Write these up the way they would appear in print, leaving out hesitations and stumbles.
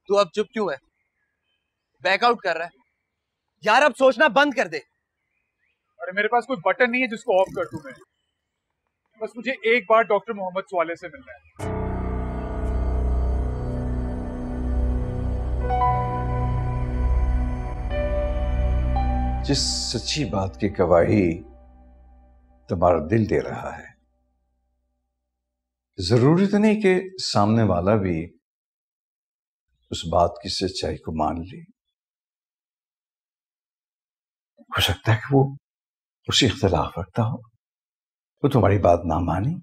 तू अब चुप क्यों है? बैकआउट कर रहा है यार, अब सोचना बंद कर दे। अरे मेरे पास कोई बटन नहीं है जिसको ऑफ कर दूं मैं। बस मुझे एक बार डॉक्टर मोहम्मद स्वाले से मिलना है। जिस सच्ची बात की गवाही तुम्हारा दिल दे रहा है, जरूरी तो नहीं कि सामने वाला भी उस बात की सच्चाई को मान ले। हो सकता है कि वो उसी इख्तिलाफ रखता हो, वो तुम्हारी बात ना माने।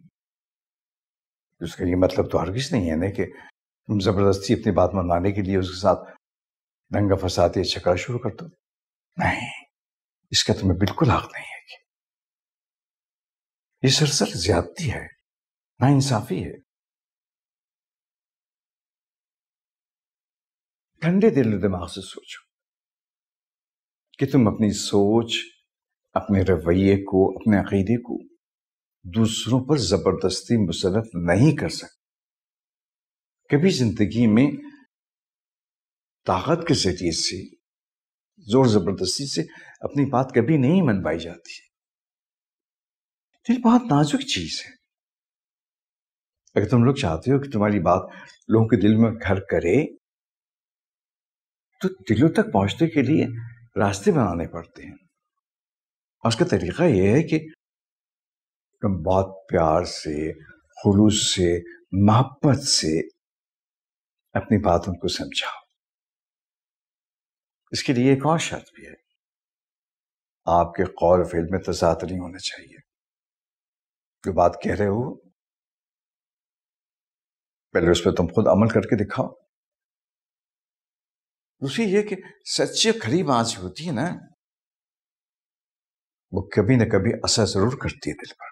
उसका ये मतलब तो हरगिज नहीं है ना कि तुम जबरदस्ती अपनी बात मनवाने के लिए उसके साथ दंगा फसाद या झगड़ा शुरू कर दो। नहीं, इसका तुम्हें बिल्कुल हक नहीं है। ये सरसर ज्यादती है, नाइंसाफी है। ठंडे दिल दिमाग से सोचो कि तुम अपनी सोच, अपने रवैये को, अपने अकीदे को दूसरों पर जबरदस्ती मुसल्लत नहीं कर सकते। कभी जिंदगी में ताकत के जरिए से, जोर जबरदस्ती से अपनी बात कभी नहीं मनवाई जाती। दिल बहुत नाजुक चीज है। अगर तुम लोग चाहते हो कि तुम्हारी बात लोगों के दिल में घर करे, तो दिलों तक पहुंचने के लिए रास्ते बनाने पड़ते हैं। और उसका तरीका यह है कि तुम बहुत प्यार से, खुलूस से, मोहब्बत से अपनी बात उनको समझाओ। इसके लिए एक और शर्त भी है, आपके कौल फेल में तजाद नहीं होना चाहिए। जो बात कह रहे हो पहले उस पर तुम खुद अमल करके दिखाओ। दूसरी ये कि सच्ची खरी बात जो होती है ना, वो कभी न कभी असर जरूर करती है दिल पर।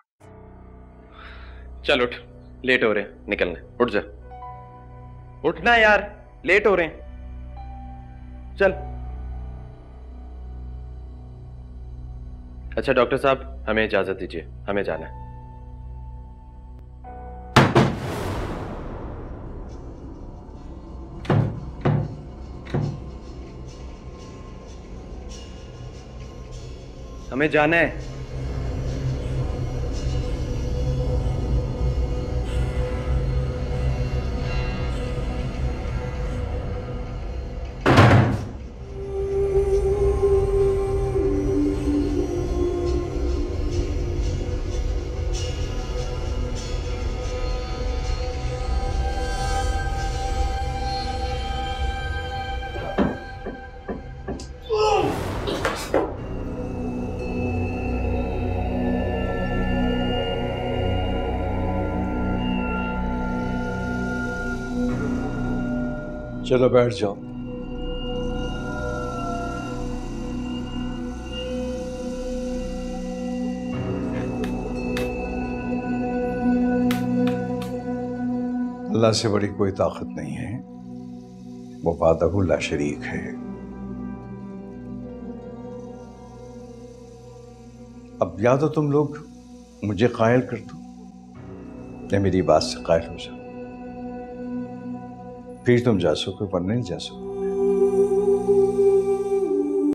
चल उठ, लेट हो रहे हैं, निकलने। उठ जा, उठना यार, लेट हो रहे हैं, चल। अच्छा डॉक्टर साहब, हमें इजाजत दीजिए, हमें जाना है। हमें जाना है। चलो बैठ जाओ। अल्लाह से बड़ी कोई ताकत नहीं है, वो वाहदहु ला शरीक है। अब या तो तुम लोग मुझे कायल कर दो या मेरी बात से कायल हो जाओ, फिर तुम जा सको, वरना नहीं जा सको।